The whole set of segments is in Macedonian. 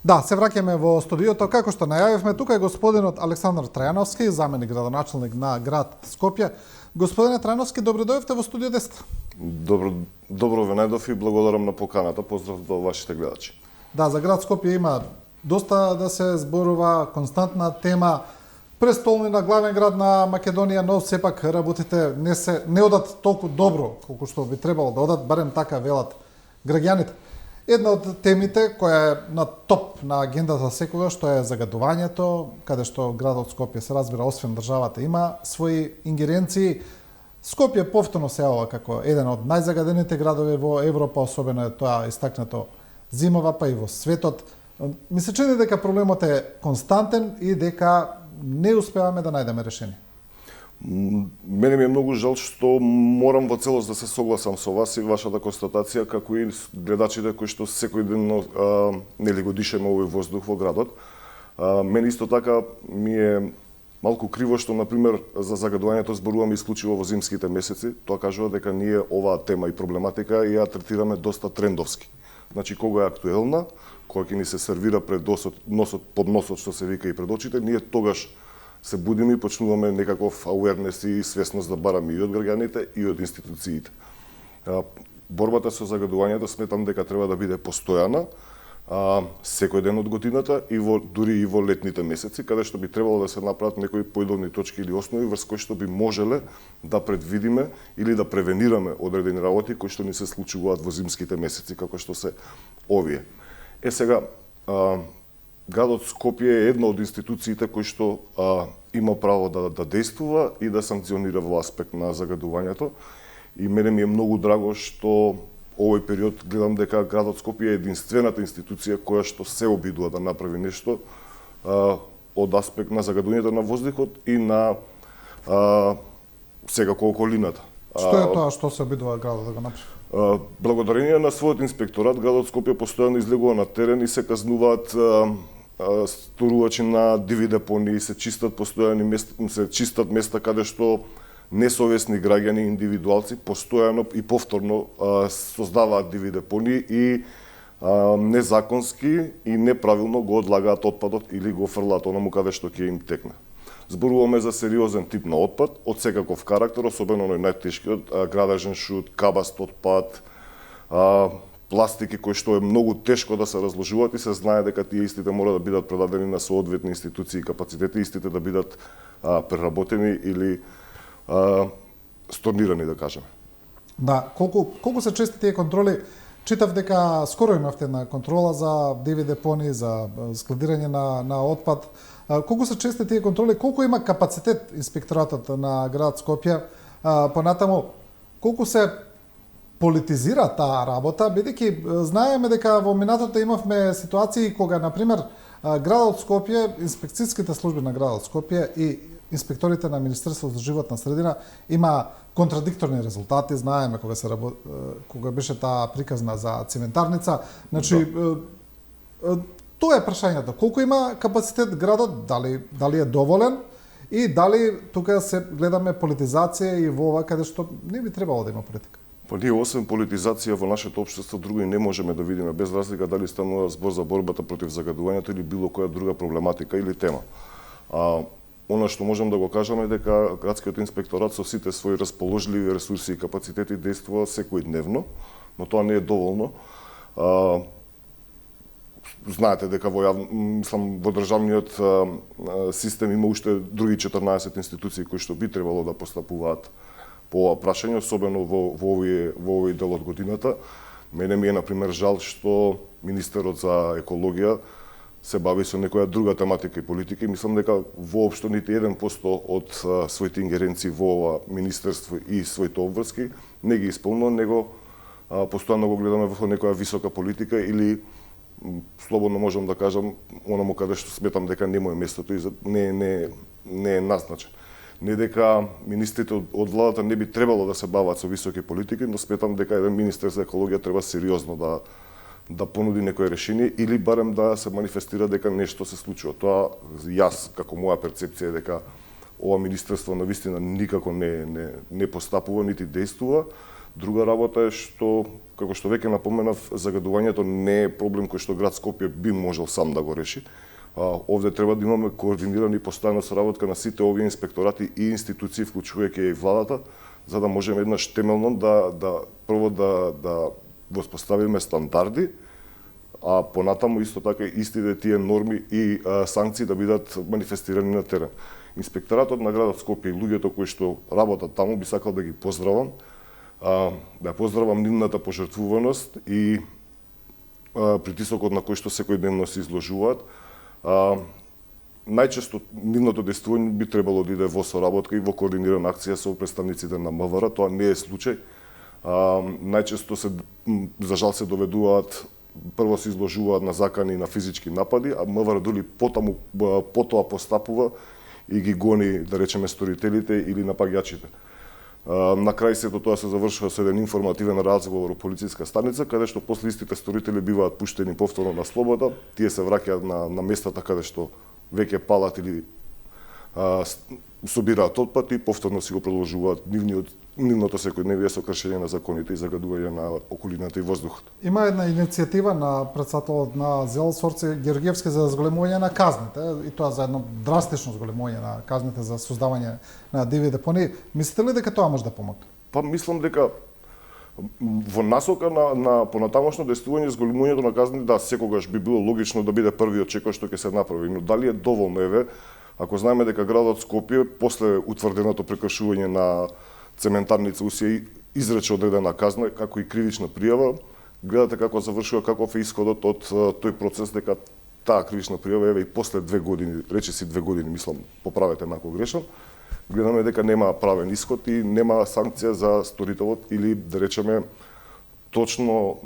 Да, се враќаме во студиото. Како што најавивме, тука е господинот Александар Трајановски, заменик градоначалник на град Скопје. Господине Трајановски, добро дојдовте во студио 10. Добро ве најдов и благодарам на поканата. Поздрав до вашите гледачи. Да, за град Скопје има доста да се зборува, константна тема. Престолнина, главен град на Македонија, но сепак работите не одат толку добро колку што би требало да одат, барем така велат граѓаните. Една од темите која е на топ на агендата секогаш, што е загадувањето, каде што градот Скопје се разбира, освен државата, има своји ингеренции. Скопје повторно се јавува како еден од најзагадените градови во Европа, особено е тоа истакнато зимова, па и во светот. Ми се чини дека проблемот е константен и дека не успеваме да најдеме решение. Мене ми е многу жал што морам во целост да се согласам со вас и вашата констатација, како и гледачите кои што секој ден нели го дишеме овој воздух во градот. Мене исто така ми е малку криво што, например, за загадувањето зборуваме исклучиво во зимските месеци. Тоа кажува дека ние оваа тема и проблематика ја третираме доста трендовски. Значи, кога е актуелна, кога ќе ни се сервира пред носот под носот, што се вика, и пред очите, ние тогаш се будиме и почнуваме некаков ауернес и свесност да бараме и од граѓаните и од институциите. Борбата со загадувањето сметам дека треба да биде постојана, секој ден од годината и дури и во летните месеци, каде што би требало да се направат некои поидовни точки или основи врз кои што би можеле да предвидиме или да превенираме одредени работи кои што ни се случуваат во зимските месеци, како што се овие. Сега, градот Скопје е една од институциите кои што има право да действува и да санкционира во аспект на загадувањето. И мене ми е многу драго што овој период гледам дека градот Скопје е единствената институција која што се обидува да направи нешто од аспект на загадувањето на воздухот и на секако околината. Што е тоа што се обидува градот да го направи? Благодарение на својот инспекторат, градот Скопје постојано излегува на терен и се казнуваат сторувачи на диви депонии, се чистат места каде што несовесни граѓани и индивидуалци постојано и повторно создаваат диви депонии и незаконски и неправилно го одлагаат отпадот или го фрлаат онаму каде што ќе им текне. Зборуваме за сериозен тип на отпад од секаков карактер, особено оној најтешкиот, градежен шут, кабаст отпад, пластики кои што е многу тешко да се разложуваат и се знае дека тие истите мора да бидат предадени на соодветни институции и капацитети, истите да бидат преработени или stornирани, да кажеме. Да, колку се чести тие контроли? Читав дека скоро имавте една контрола за диви депонии, за складирање на отпад. Колку се чести тие контроли? Колку има капацитет инспекторатот на град Скопје? Понатаму, колку се политизира таа работа, бидејќи знаеме дека во минатото имавме ситуации кога, например, градот Скопје, инспекцијските служби на градот Скопје и инспекторите на Министерството за животна средина има контрадикторни резултати. Знаеме кога беше таа приказна за циментарница. Значи, тоа е прашањето. Колку има капацитет градот, дали е доволен и дали тука се гледаме политизација и во ова каде што не би требало да има политика? Па ние освен политизација во нашето општество друго и не можеме да видиме, без разлика дали станува збор за борбата против загадувањето или било која друга проблематика или тема. Оно што можам да го кажам е дека градскиот инспекторат со сите своји расположливи ресурси и капацитети действува секојдневно, но тоа не е доволно. Знаете дека во државниот систем има уште други 14 институции кои што би требало да постапуваат по ова прашање, особено во овој дел од годината. Мене ми е, например, жал што министерот за екологија се бави со некоја друга тематика и политика и мислам дека воопшто нити 1% од своите ингеренции во ова министерство и своите обврски не ги исполнува, него постојано го гледаме во некоја висока политика или слободно можам да кажам онаму каде што сметам дека не му е местото и не е назначен. Не дека министрите од владата не би требало да се бават со високи политики, но сметам дека еден министер за екологија треба сериозно да понуди некое решение или барем да се манифестира дека нешто се случува. Тоа јас како моја перцепција е дека ова министерство навистина никако не постапува нити действува, Друга работа е што, како што веќе напоменав, загадувањето не е проблем кој што град Скопје би можел сам да го реши. Овде треба да имаме координирани постојана соработка на сите овие инспекторати и институции, вклучувајќи и владата, за да можеме еднаш темелно прво да воспоставиме стандарди, а понатаму исто така истите тие норми и санкции да бидат манифестирани на терен. Инспекторатот на градот Скопје и луѓето кои што работат таму би сакал да ги поздравам, да поздравам нивната пожртвуваност и притисокот на кој што секојдневно се изложуваат. Најчесто нивното действување би требало да иде во соработка и во координирана акција со представниците на МВР, тоа не е случај. Најчесто за жал се доведуваат, прво се изложуваат на закани и на физички напади, а МВР дури потоа постапува и ги гони, да речеме, сторителите или напаѓачите. На крај сето тоа се завршува со еден информативен разговор во полициска станица, каде што после истите сторители биваат пуштени повторно на слобода, тие се враќаат на местата каде што веќе палат или собираат отпад и повторно си го продолжуваат нивното секојдневие со кршење на законите и загадување на околината и воздухот. Има една иницијатива на претседателот на ЗЕЛ Сорце Георгиевски за зголемување на казните, и тоа за едно драстично зголемување на казните за создавање на диви депонии. Мислите ли дека тоа може да помогне? Па мислам дека во насока на понатамошно действување зголемувањето на казни, да, секогаш би било логично да биде првиот чекор што ќе се направи, но дали е доволно, ако знаеме дека градот Скопје после утврденото прекршување на цементарница се изрече одредена казна, како и кривична пријава, гледате како завршува, каков е исходот од тој процес, дека таа кривична пријава и после 2 години, речиси 2 години, мислам, поправете ме ако грешам, гледаме дека нема правен исход и нема санкција за сторителот или, да речеме, точно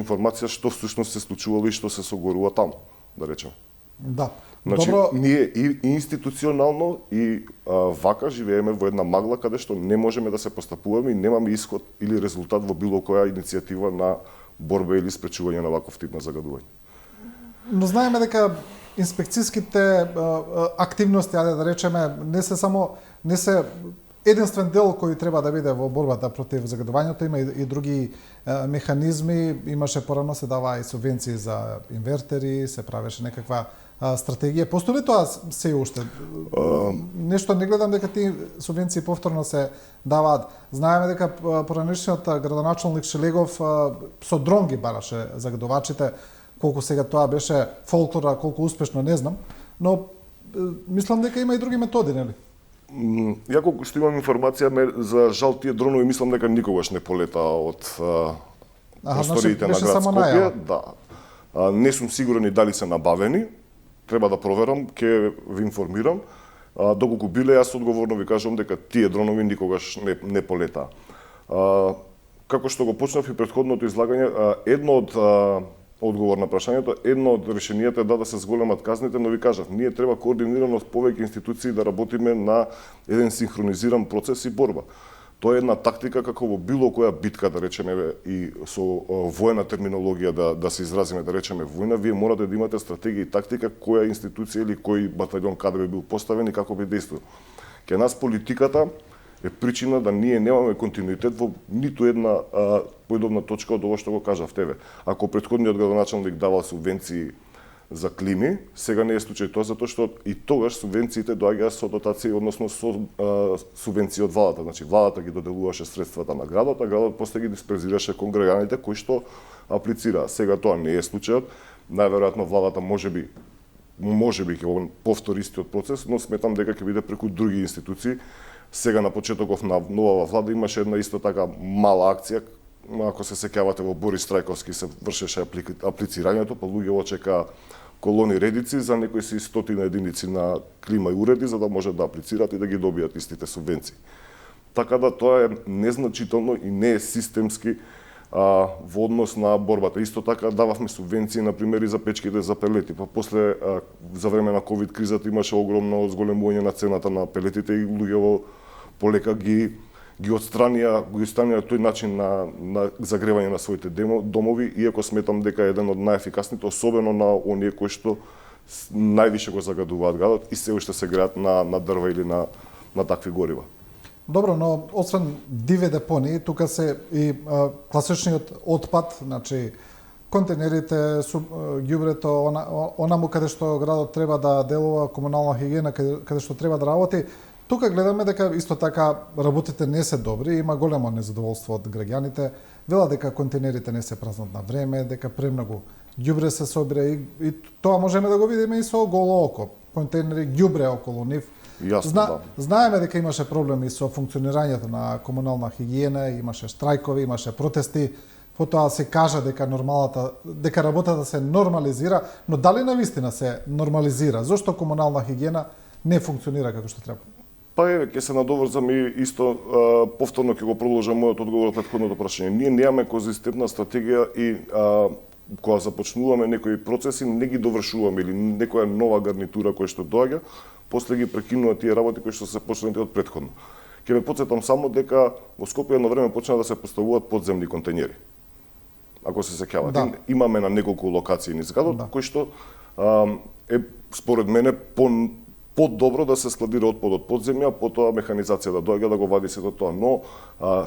информација што всушност се случувало и што се согорува таму, да речеме. Да. Значи, Добро... ние и институционално и вака живееме во една магла каде што не можеме да се постапуваме и немаме исход или резултат во било која иницијатива на борба или спречување на ваков тип на загадување. Но знаеме дека инспекцијските активности, да речеме, не се единствен дел кој треба да биде во борбата против загадувањето, има и други механизми, имаше порано се дава и субвенции за инвертери, се правеше некаква стратегија. Постои ли тоа се уште? Нешто не гледам дека тие субвенции повторно се даваат. Знаеме дека поранешниот градоначалник Шелегов со дрон ги бараше загадувачите. Колку сега тоа беше фолклора, колку успешно не знам, но мислам дека има и други методи, нели? Ја колку што имам информација, за жал тие дронови мислам дека никогаш не полетаа од просториите на град Скопје. Да. Не сум сигурен и дали се набавени. Треба да проверам, ќе ви информирам. Доколку биле, јас одговорно ви кажувам дека тие дронови никогаш не полетаа. Како што го почнав и претходното излагање, едно од одговор на прашањето, едно од решенијата е да се зголемат казните, но ви кажав, ние треба координирано с повеќе институции да работиме на еден синхронизиран процес и борба. Тоа е една тактика како во било која битка, да речеме, и со воена терминологија да се изразиме, да речеме војна, вие морате да имате стратегија и тактика која институција или кој батальон каде би бил поставен и како би действувал. Ке нас политиката е причина да ние немаме континуитет во ниту една поедобна точка од ово што го кажав тебе. Ако претходниот градоначалник давал субвенции за клими, сега не е случај тоа, затоа што и тогаш субвенциите доаѓаат со дотации, односно со субвенции од владата. Значи, владата ги доделуваше средствата на градот, а градот после ги диспрезираше кон граѓаните кои што аплицираа. Сега тоа не е случајот. Најверојатно владата можеби ќе повтори истиот процес, но сметам дека ќе биде преку други институции. Сега на почетоков на новава влада имаше една исто така мала акција, ако се сеќавате во Борис Трајковски се вршеше аплицирањето, па луѓе чека колони редици за некои си 100 единици на клима и уреди за да можат да аплицираат и да ги добијат истите субвенции. Така да тоа е незначително и не е системски во однос на борбата. Исто така дававме субвенции на пример и за печките за пелети, па после за време на ковид кризата имаше огромно зголемување на цената на пелетите и луѓето полека ги отстранија тој начин на загревање на своите домови, иако сметам дека е еден од најефикасните, особено на оние кои што највише го загадуваат градот и се уште се греат на дрва или на такви горива. Добро, но освен диве депонии, тука се и класичниот отпад, значи контейнерите, ѓубрето, онаму каде што градот треба да делува, комунална хигиена каде што треба да работи. Тука гледаме дека исто така работите не се добри, има големо незадоволство од граѓаните. Вела дека контейнерите не се празнат на време, дека премногу ѓубре се собира и тоа можеме да го видиме и со голо око. Контейнери ѓубре околу нив. Јасно, да. Знаеме дека имаше проблеми со функционирањето на комунална хигиена, имаше штрајкови, имаше протести, потоа се кажа дека дека работата се нормализира, но дали навистина се нормализира? Зошто комунална хигиена не функционира како што треба? Па еве, ќе се надоврзам и исто повторно ќе го продолжам мојот одговор од претходното прашање. Ние немаме конзистентна стратегија и кога започнуваме некои процеси, не ги довршуваме или некоја нова гарнитура која што доаѓа, после ги прекинува тие работи кои што се почнати од претходно. Ќе ве потсетам само дека во Скопје едно време почна да се поставуваат подземни контейнери. Ако се сеќавате, да. Имаме на неколку локации низ градот, да. кои што е според мене по-добро да се складира отпадот од подземја, потоа механизација да доаѓа да го вади сето тоа, но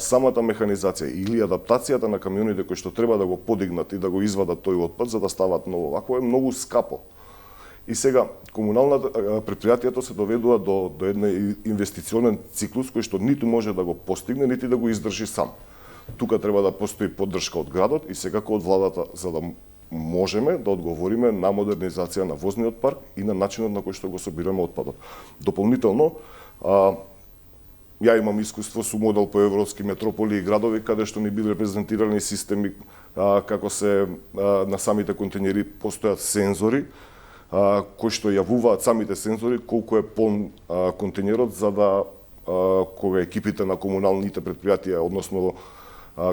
самата механизација или адаптацијата на камионите кои што треба да го подигнат и да го извадат тој отпад за да стават ново вакво е многу скапо. И сега предпријатието се доведува до еден инвестиционен циклус кој што ниту може да го постигне, нити да го издржи сам. Тука треба да постои поддршка од градот и секако од владата за да можеме да одговориме на модернизација на возниот парк и на начинот на кој што го собираме отпадот. Дополнително, ја имам искуство со модел по европски метрополи и градови каде што ни били репрезентирани системи како се на самите контейнери постојат сензори кои што јавуваат самите сензори колку е полн контейнерот за да кога екипите на комуналните предпријатија, односно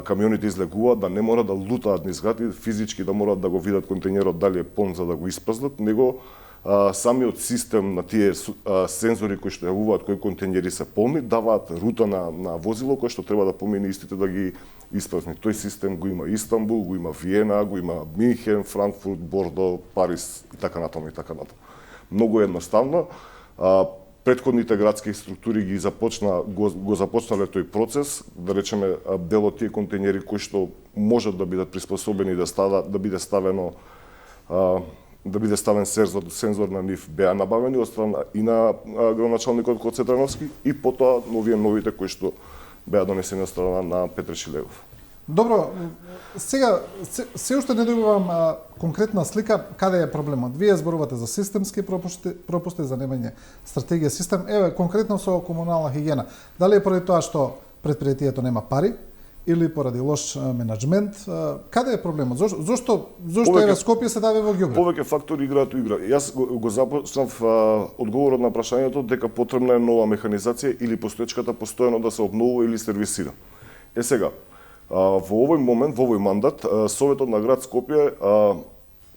камионите излегуваат, да не мора да лутаат низ град и физички да морат да го видат контейнерот дали е полн за да го испразнат, него самиот систем на тие сензори кои што јавуваат кои контейнери се полни, даваат рута на возило кој што треба да помине истите да ги испразни. Тој систем го има Истанбул, го има Виена, го има Минхен, Франкфурт, Бордо, Париз и така натаму и така натаму. Многу едноставно. Претходните градски структури го започнале тој процес, да речеме дел од тие контейнери кои што можат да бидат приспособени да биде ставен сензор на нив беа набавени од страна и на градоначалникот Коцетановски и потоа новите кои што беа донесени од страна на Петре Шилегов. Добро, сега се уште не добивам конкретна слика каде е проблемот. Вие зборувате за системски пропусти за немање стратегија систем. Еве конкретно со комунална хигиена. Дали е поради тоа што предпријатието нема пари или поради лош менаџмент? Каде е проблемот? Зошто еве Скопје се дави во ѓубре? Повеќе фактори играат игра. Јас го започнав одговорот на прашањето дека потребна е нова механизација или постоечката постојано да се обновува или сервисира. Сега, во овој момент, во овој мандат, Советот на град Скопје,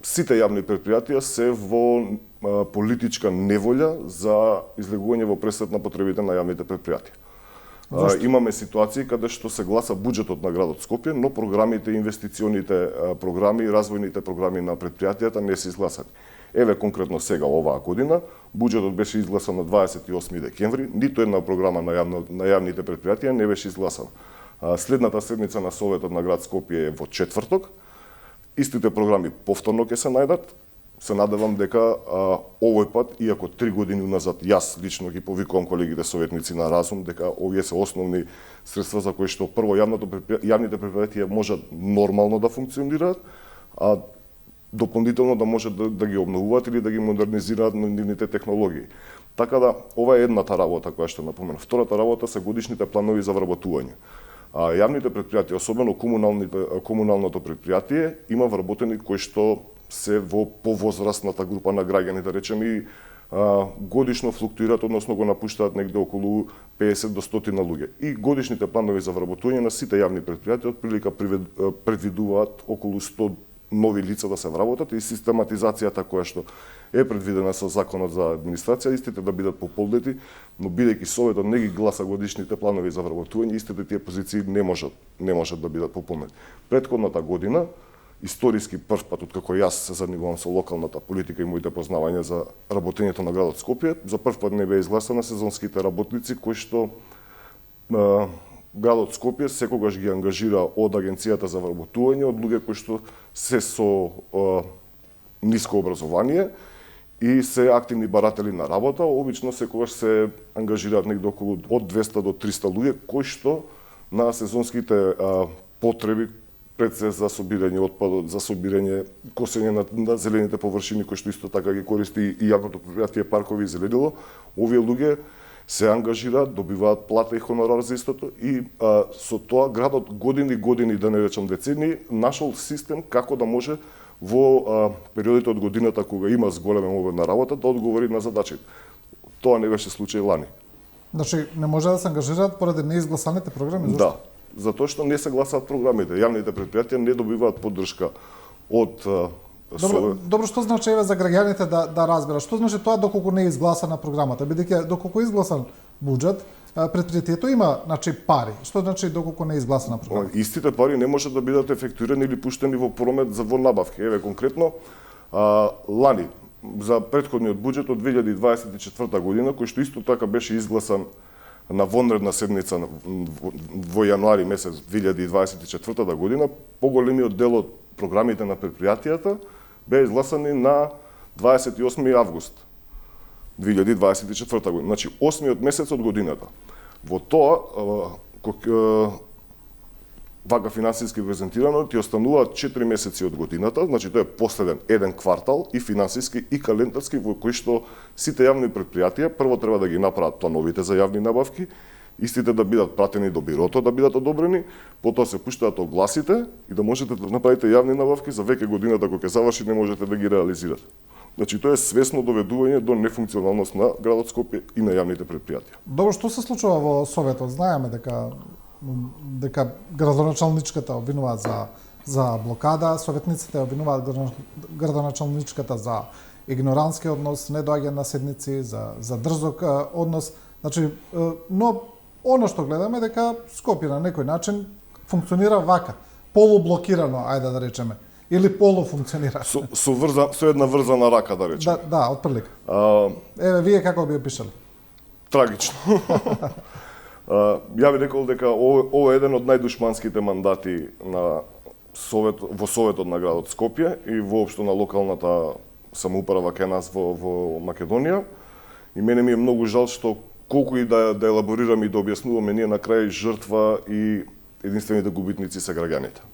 сите јавни предпријатија се во политичка неволја за излегување во пресвет на потребите на јавните предпријатија. Имаме ситуации каде што се гласа буџетот на градот Скопје, но програмите, инвестиционите програми, развојните програми на предпријатијата не се изгласани. Еве конкретно сега оваа година, буџетот беше изгласан на 28 декември, ниту една програма на јавните предпријатија не беше изгласана. Следната седница на Советот на град Скопје е во четврток. Истите програми повторно ќе се најдат. Се надевам дека овој пат, иако 3 години уназад јас лично ги повикувам колегите советници на разум, дека овие се основни средства за кои што прво јавните предпријатија можат нормално да функционираат, а дополнително да можат да ги обновуваат или да ги модернизираат нивните технологии. Така да, ова е едната работа која што напоменав. Втората работа се годишните планови за вработување. Јавните предпријатија, особено комуналното предпријатие, има вработени кои што се во повозрастната група на граѓани, да речеме, и годишно флуктуират, односно го напуштаат негде околу 50 до 100 луѓе. И годишните планови за вработување на сите јавни предпријатија отприлика предвидуваат околу 100 нови лица да се вработат и систематизацијата која што е предвидена со Законот за администрација, истите да бидат пополнети, но бидејќи Советот не ги гласа годишните планови за вработување, истите тие позиции не можат да бидат пополнети. Претходната година, историски прв пат откако јас се занимавам со локалната политика и моите познавања за работењето на градот Скопје, за прв пат не беа изгласани сезонските работници кои што градот Скопје секогаш ги ангажира од Агенцијата за вработување, од луѓе кои што се со ниско образование и се активни баратели на работа. Обично секогаш се ангажираат негде околу од 200 до 300 луѓе кои што на сезонските потреби пред се за собирање отпадот, за собирање косење на зелените површини кои што исто така ги користи и јавното предпријатие Паркови и зеледило, овие луѓе се ангажираат, добиваат плата и хонорар за истото и со тоа градот години, да не речам децени, нашол систем како да може во периодите од годината кога има зголемен обем на работа да одговори на задачите. Тоа не беше случај лани. Значи, не може да се ангажираат поради неизгласаните програми? Да, затоа што не се гласаат програмите. Јавните предпријатија не добиваат поддршка од Добро, што значи еве за граѓаните да разберат? Што значи тоа доколку не е изгласана програмата? Бидејќи доколку е изгласан буџет, предпријатието има пари. Што значи доколку не е изгласана програмата? Истите пари не може да бидат ефектуирани или пуштени во промет во набавки. Еве конкретно лани за претходниот буџет од 2024 година, кој што исто така беше изгласан на вонредна седница во јануари месец 2024 година, поголемиот дел од програмите на предпријатијата беа изгласани на 28 август 2024 година, значи 8-миот месец од годината. Во тоа, вака финансиски презентирано, ти остануваат 4 месеци од годината, значи тоа е последен еден квартал и финансиски и календарски во кои што сите јавни предпријатија прво треба да ги направат плановите за јавни набавки, истите да бидат пратени до бирото да бидат одобрени, потоа се пуштаат огласите и да можете да направите јавни набавки за веќе годината кога ќе заврши не можете да ги реализирате. Значи тоа е свесно доведување до нефункционалност на градот Скопје и на јавните предпријатија. Добро, што се случува во Советот? Знаеме дека градоначалничката обвинуваат за блокада, советниците обвинуваат градоначалничката за игнорантски однос, недоаѓање на седници, за дрзок однос. Значи, но оно што гледаме дека Скопје на некој начин функционира вака, полублокирано, ајде да речеме, или полуфункционира. Со една врзана рака, да речеме. Да, отприлика. Еве, вие како би опишале? Трагично. Ја би рекол дека ова е еден од најдушманските мандати во Советот на градот Скопје и воопшто на локалната самоуправа кај нас во Македонија. И мене ми е многу жал што колку и да елаборираме и да објаснуваме, ние на крај жртва и единствените губитници се граѓаните.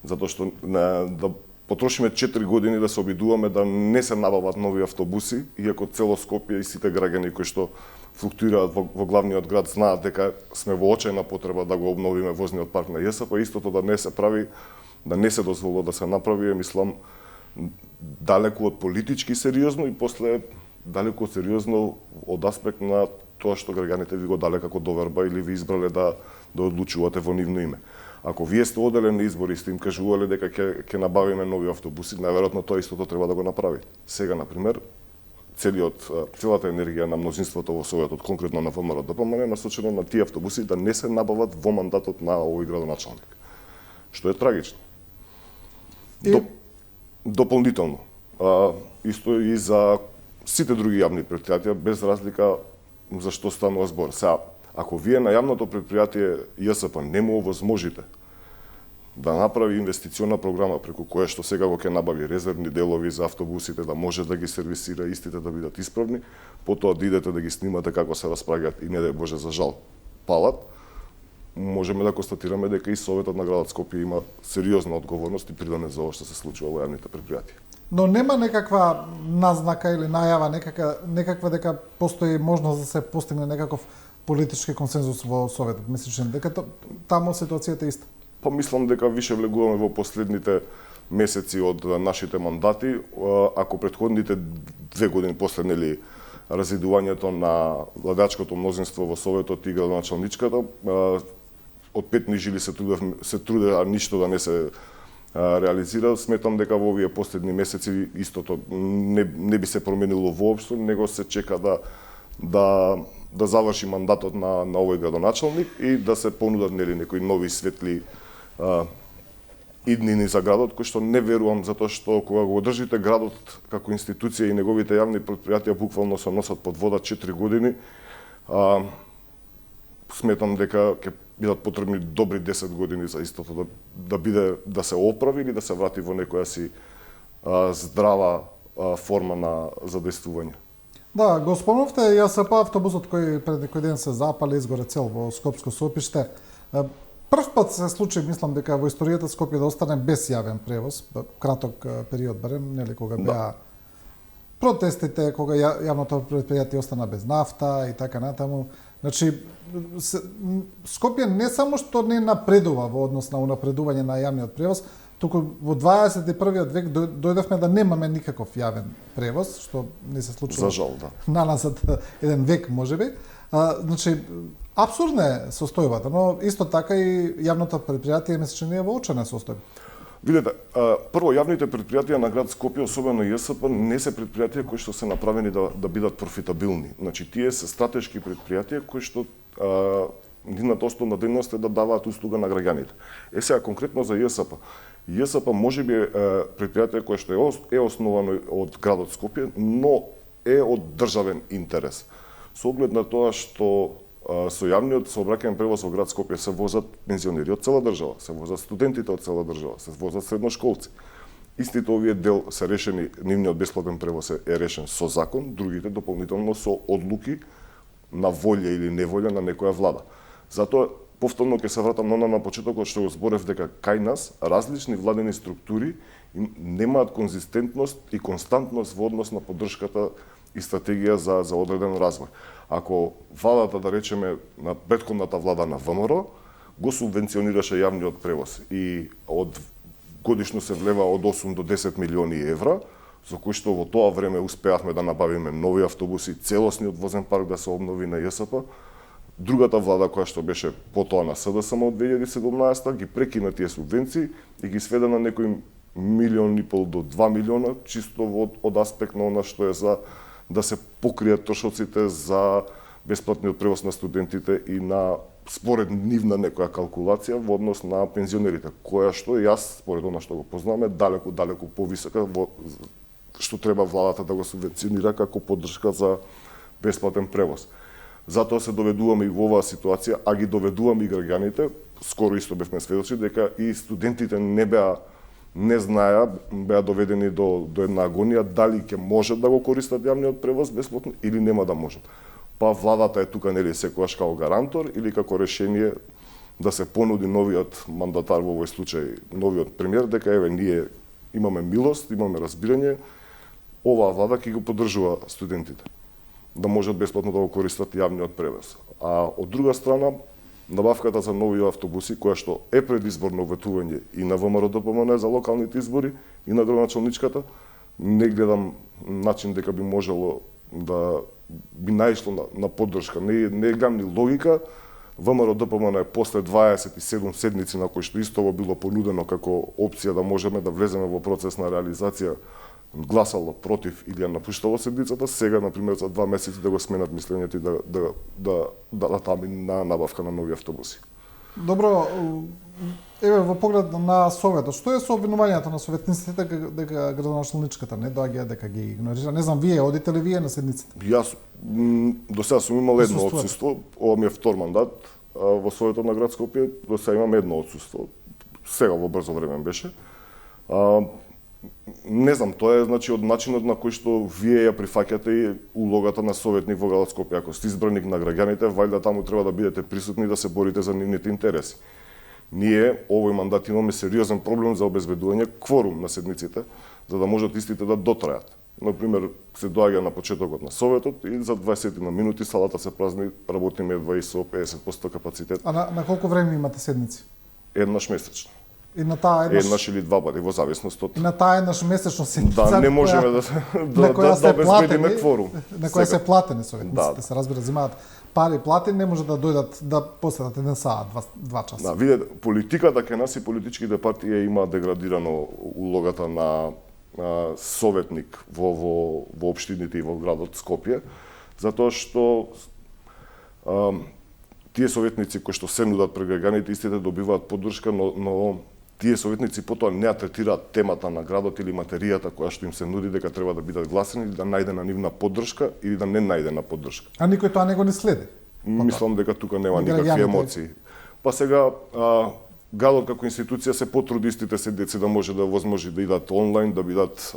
Затоа што да потрошиме 4 години да се обидуваме да не се набават нови автобуси, иако цело Скопје и сите граѓани кои што флуктуираат во главниот град знаат дека сме во очајна потреба да го обновиме возниот парк на ЈСП, истото да не се прави, да не се дозволува да се направи, мислам, далеку од политички сериозно и после далеку сериозно од аспект на тоа што граѓаните ви го дале како доверба или ви избрале да одлучувате во нивно име. Ако вие сте оделен на избори и сте им кажувале дека ќе набавиме нови автобуси, најверојатно тоа истото треба да го направи. Сега, например, целата енергија на мнозинството во Советот, конкретно на ВМРО-ДПМН, е насочено на тие автобуси да не се набават во мандатот на овој градоначалник. Што е трагично. Дополнително, исто и за сите други јавни предпријатија, без разлика за што станува збор. Сега, ако вие на јавното предпријатие ЈСП не му овозможите да направи инвестициона програма преку која што сега го ќе набави резервни делови за автобусите, да може да ги сервисира, истите да бидат исправни, потоа да идете да ги снимате како се распраѓаат и не дај Боже за жал палат, можеме да констатираме дека и Советот на градот Скопје има сериозна одговорност и придане за ова што се случува во јавните предпријатија. Но нема некаква назнака или најава, некаква дека постои можност да се постигне некаков политички консензус во Советот. Мислиш дека таму ситуацијата е иста? Па мислам дека више влегуваме во последните месеци од нашите мандати. Ако претходните 2 години после разидувањето на владачкото мнозинство во Советот и градоначалничката, од 5 жили се трудеа ништо да не се реализира, сметам дека во овие последни месеци истото не би се променило воопшто, него се чека да заврши мандатот на овој градоначалник и да се понудат некои нови светли иднини за градот, кои што не верувам, затоа што кога го одржите градот како институција и неговите јавни предпријатија буквално се носат под вода 4 години, сметам дека ќе бидат потребни добри 10 години за истото да се оправи или да се врати во некоја си здрава форма на задействување. Да, го спомнавте ЈСП автобусот кој пред некој ден се запали, изгоре цел во Скопско Сопиште. Прв пат се случи, мислам дека во историјата Скопје да остане без јавен превоз, краток период барем, нели кога беа протестите, кога јавното предпријатие остана без нафта и така натаму. Значи, Скопје не само што не напредува во однос на унапредување на јавниот превоз, туку во 21. век дојдовме да немаме никаков јавен превоз, што не се случува. За жал, да. Наназад еден век можеби. Значи, апсурдна е состојбата, но исто така и јавното предпријатие ме се чини во очена состојба. Видете, прво јавните предпријатија на град Скопје, особено ЈСП, не се предпријатија кои што се направени да бидат профитабилни. Значи, тие се стратешки предпријатија кои што нивната основна дејност е да даваат услуга на граѓаните. Сега конкретно за ЈСП. ЈСП можеби е предпријатие кое што е основано од градот Скопје, но е од државен интерес. Со оглед на тоа што со јавниот сообраќајен превоз во град Скопје се возат пензионери од цела држава, се возат студентите од цела држава, се возат средношколци. Истите овие дел се решени, нивниот бесплатен превоз е решен со закон, другите дополнително со одлуки на волја или неволја на некоја влада. Затоа повторно ќе се вратам на почетокот што го зборев дека кај нас различни владени структури немаат конзистентност и константност во однос на поддршката и стратегија за одреден развој. Ако владата, да речеме, на претходната влада на ВМРО, го субвенционираше јавниот превоз и од годишно се влева од 8 до 10 милиони евра, за кои што во тоа време успеавме да набавиме нови автобуси, целосниот возен парк да се обнови на ЈСП, другата влада која што беше потоа на СДСМ од 2017 ги прекина тие субвенции и ги сведе на некој 1,5 до 2 милиона, чисто од аспект на она што е за да се покријат трошоците за бесплатниот превоз на студентите и на според нивна некоја калкулација во однос на пензионерите, која што јас според она што го познаваме далеку повисока што треба владата да го субвенционира како поддршка за бесплатен превоз. Затоа се доведуваме и во оваа ситуација, а ги доведуваме и граѓаните. Скоро исто бевме сведоци дека и студентите не знаеа, беа доведени до една агонија дали ќе можат да го користат јавниот превоз бесплатно или нема да можат. Па владата е тука нели секогаш како гарантор или како решение да се понуди новиот мандатар во овој случај, новиот премиер, дека еве ние имаме милост, имаме разбирање, оваа влада ќе го поддржува студентите да можат бесплатно да го користат јавниот превоз. А од друга страна, набавката за нови автобуси, која што е предизборно ветување и на ВМРО-ДПМН за локалните избори и на градоначалничката, не гледам начин дека би можело да би наишло на поддршка. Не гледам ни логика. ВМРО-ДПМН после 27 седмици на кои што истово било понудено како опција да можеме да влеземе во процес на реализација, гласало против или ја напуштало седницата, сега, например, за 2 месеци да го сменат мислењето и да тами на набавка на нови автобуси. Добро, еве во поглед на Советот, што е со обвинувањето на советниците дека градоначалничката не доаѓа, дека ги игнорира? Не знам, вие одите ли вие на седниците? Јас до сега сум имал едно отсуство, ова ми е втор мандат во Советот на град Скопје, до сега имам едно отсуство. Сега во брзо време беше. Не знам, тоа е значи од начинот на кој што вие ја прифаќате и улогата на советник во градот Скопје. Ако сте избраник на граѓаните, вајда таму треба да бидете присутни да се борите за нивните интереси. Ние овој мандат имаме сериозен проблем за обезбедување кворум на седниците, за да можат истите да дотрајат. Например, се доаѓа на почетокот на советот и за 20 на минути салата се празни, работиме едва и со 50% капацитет. А на колку време имате седници? Еднаш месечно. И на таа еднаш или два пати, во зависност од... И на таа еднаш месечно седница... Да, не можеме да обезбедиме кворум. На која се платени советниците, се разбира, земаат пари платени, не може да дојдат да посетат еден саат, 2 часа. Да, видете, политиката кај нас и политичките партии има деградирано улогата на советник во општините и во градот Скопје, затоа што тие советници кои што се нудат пред граѓаните, истите добиваат поддршка, но тие советници потоа не ја третираат темата на градот или материјата која што им се нуди дека треба да бидат гласени или да најде на нивна поддршка или да не најде на поддршка. А никој тоа не го не следи? мислам дека тука нема никакви Граѓаните. емоции. Па сега градот како институција се потруди истите седеци да може да возможи да идат онлайн, да бидат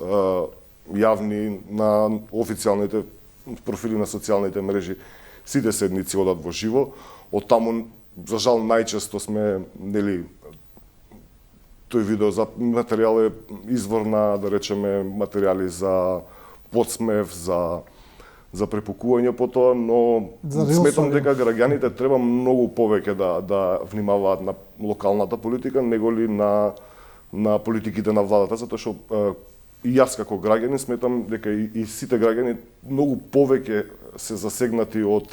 јавни на официјалните профили на социјалните мрежи. Сите седници одат во живо. Од таму, за жал, најчесто сме, нели, тој видео за материјал е извор на, да речеме, материјали за подсмев, за препукување по тоа, но сметам дека граѓаните треба многу повеќе да внимаваат на локалната политика, неголи на политиките на владата, затоа што и јас како граѓанин сметам дека и сите граѓани многу повеќе се засегнати од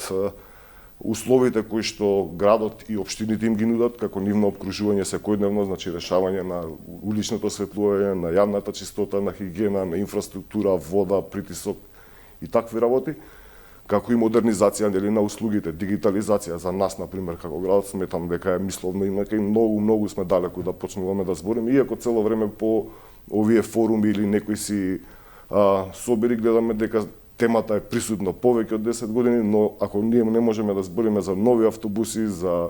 условите кои што градот и општините им ги нудат како нивно опкружување секојдневно, значи решавање на уличното осветлување, на јавната чистота, на хигиена, на инфраструктура, вода, притисок и такви работи, како и модернизација, нели, на услугите, дигитализација за нас, на пример, како град, сметам дека е мисловна инака и многу сме далеку да почнуваме да збориме, иако цело време по овие форуми или некои си собери гледаме дека темата е присутна повеќе од 10 години, но ако ние не можеме да збориме за нови автобуси, за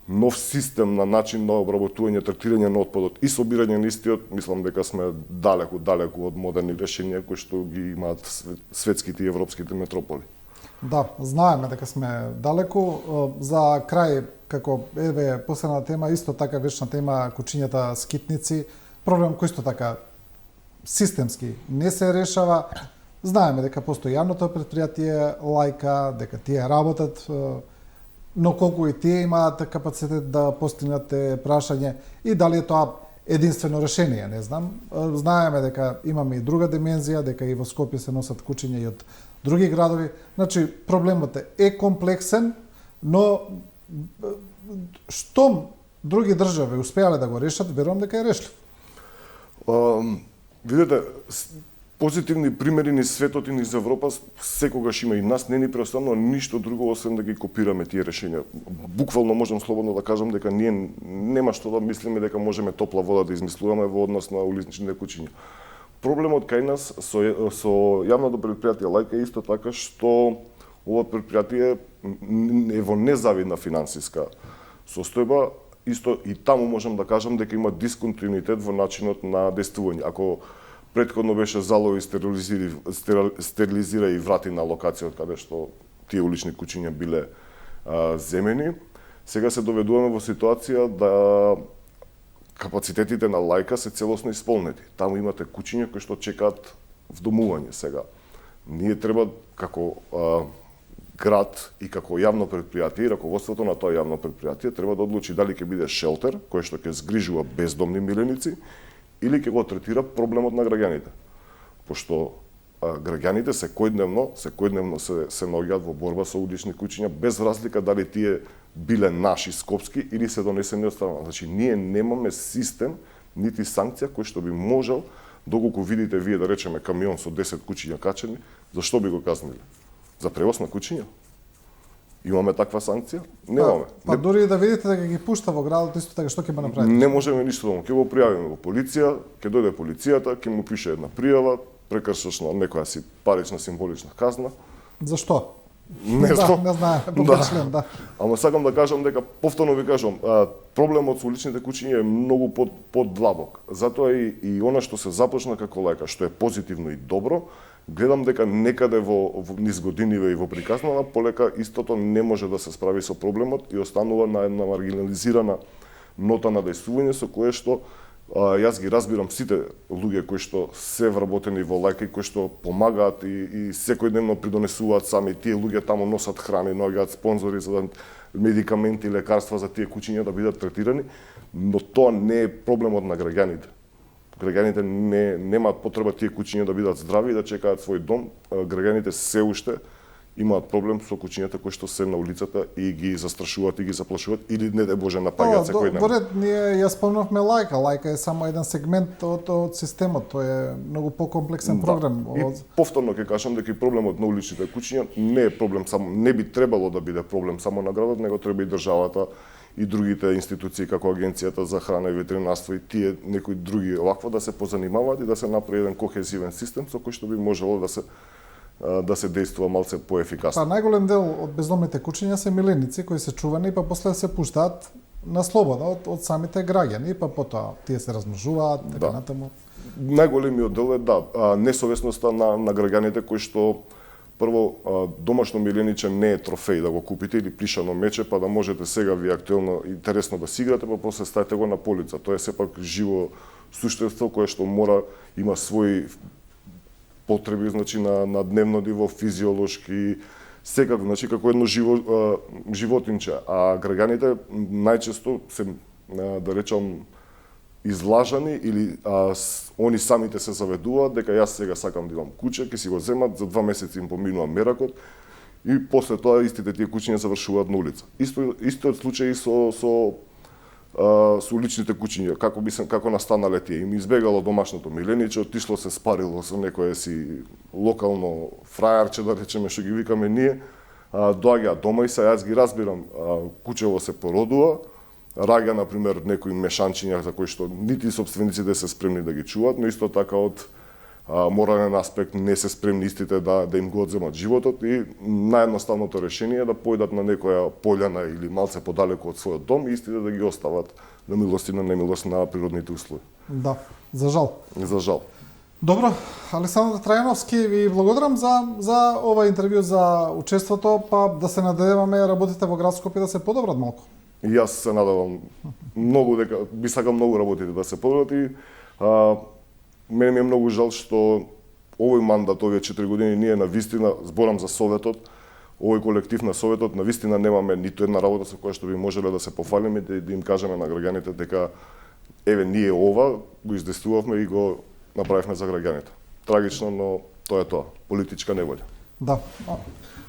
нов систем на начин на обработување, третирање на отпадот и собирање на истиот, мислам дека сме далеку од модерни решенија кои што ги имаат светските и европските метрополи. Да, знаеме дека сме далеку. За крај, како еве последна тема, исто така вечна тема, кучињата скитници, проблем кој исто така системски не се решава. Знаеме дека постои јавното претпријатие Лајка, дека тие работат, но колку и тие имаат капацитет да постигнат прашање и дали е тоа единствено решение, не знам. Знаеме дека имаме и друга димензија, дека и во Скопје се носат кучиња и од други градови. Значи, проблемот е комплексен, но штом други држави успеале да го решат, верувам дека е решлив. Видете, позитивни примери низ светот и низ Европа секогаш има и нас не ни преостанува ништо друго освен да ги копираме тие решенија. Буквално можам слободно да кажам дека ние нема што да мислиме дека можеме топла вода да измислуваме во однос на уличните кучиња. Проблемот кај нас со јавното претпријатие Лајка е исто така што ова претпријатие е во незавидна финансиска состојба, исто и таму можам да кажам дека има дисконтинуитет во начинот на действување. Ако претходно беше залови стерилизира и врати на локацијата каде што тие улични кучиња биле земени, сега се доведуваме во ситуација да капацитетите на Лајка се целосно исполнети. Таму имате кучиња кои што чекаат вдомување сега. Ние треба како град и како јавно претпријатие и раководството на тоа јавно претпријатие треба да одлучи дали ќе биде шелтер кој што ќе згрижува бездомни миленици или ќе го третира проблемот на граѓаните. Пошто граѓаните секојдневно се наоѓаат во борба со улични кучиња без разлика дали тие биле наши скопски или се донесени од страна. Значи ние немаме систем нити санкција кој што би можел, доколку видите вие да речеме камион со 10 кучиња качени, зашто би го казниле? За превоз на кучиња? Имаме таква санкција? Немаме. Па дури да видите дека ги пушта во градот, исто така што ќе ме направите? Не можеме ништо да му, ќе го пријавиме во полиција, ќе дојде полицијата, ќе му пише една пријава, прекршочна некоја си парична символична казна. Зашто? Не знам. Да, не знаеме, по член, да. Ама сакам да кажам дека, повторно ви кажам, проблемот со уличните кучиња е многу подлабок. Затоа и она што се започна како Лајка, што е позитивно и добро, гледам дека некаде во низ годиниве и во приказнава полека истото не може да се справи со проблемот и останува на една маргинализирана нота на действување со кое што јас ги разбирам сите луѓе кои што се вработени во Лајка и кои што помагаат и секојдневно придонесуваат сами. Тие луѓе таму носат храна, наоѓаат спонзори за медикаменти, лекарства за тие кучиња да бидат третирани, но тоа не е проблемот на граѓаните. Граѓаните немаат потреба тие кучиња да бидат здрави и да чекаат свој дом. Граѓаните се уште имаат проблем со кучињата кои што се на улицата и ги застрашуваат и ги заплашуваат или не дај Боже напаѓаат секој ден. Доред ние ја спомнавме Лајка. Лајка е само еден сегмент од системот, тој е многу покомплексен програм. И повторно ќе кажам дека и проблемот на уличните кучиња не е проблем само, не би требало да биде проблем само на градот, него треба и државата и другите институции како Агенцијата за храна и ветеринарство и тие некои други овакво да се позанимаваат и да се направи еден кохезивен систем со кој што би можело да се да се действува малце поефикасно. Па најголем дел од бездомните кучиња се миленици кои се чувани, па после се пуштаат на слобода од самите граѓани, па потоа тие се размножуваат, така натаму. Најголемиот дел е несовесноста на граѓаните кои што прво домашно милениче не е трофеј да го купите или пришано мече па да можете сега ви актуелно интересно да си играте, па после ставите го на полица. Тоа е сепак живо суштество кое што има своји потреби, значи на дневно ниво, физиолошки, секако, значи како едно животинче, а граѓаните најчесто се да речам излажани или они самите се заведуваат дека јас сега сакам да имам куче, ќе си го земат, за 2 месеци им поминува меракот и после тоа истите тие кучиња завршуваат на улица. Истиот случај со личните кучиња, како настанале тие, им избегало домашното милениче, отишло се спарило со некое си локално фрајарче, да речеме што ги викаме ние, доаѓаат дома и јас ги разбирам, кучево се породува, раѓа, например, некои мешанчиња за кои што нити собствениците се спремни да ги чуваат, но исто така од морален аспект не се спремни истите да им го одземат животот и наједноставното решение е да појдат на некоја пољана или малце подалеку од својот дом и истите да ги остават на милост и на немилост на природните услови. Да, за жал. За жал. Добро, Александар Трајановски, ви благодарам за ова интервју, за учеството, па да се надеваме работите во град Скопје да се подобрат малку. И јас се надевам многу дека би сакал многу работите да се подобрат и мене ми е многу жал што овој мандат, овие 4 години, ние на вистина, зборам за Советот, овој колектив на Советот, на вистина немаме ниту една работа со која што би можеле да се пофалиме, да им кажеме на граѓаните дека еве ние ова го издействувавме и го направивме за граѓаните. Трагично, но тоа е тоа, политичка неволја. Да.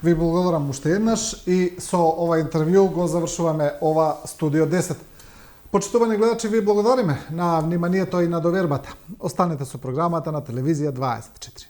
Ви благодарам уште еднаш и со ова интервју го завршуваме ова Студио 10. Почитувани гледачи, ви благодариме на вниманието и на довербата. Останете со програмата на Телевизија 24.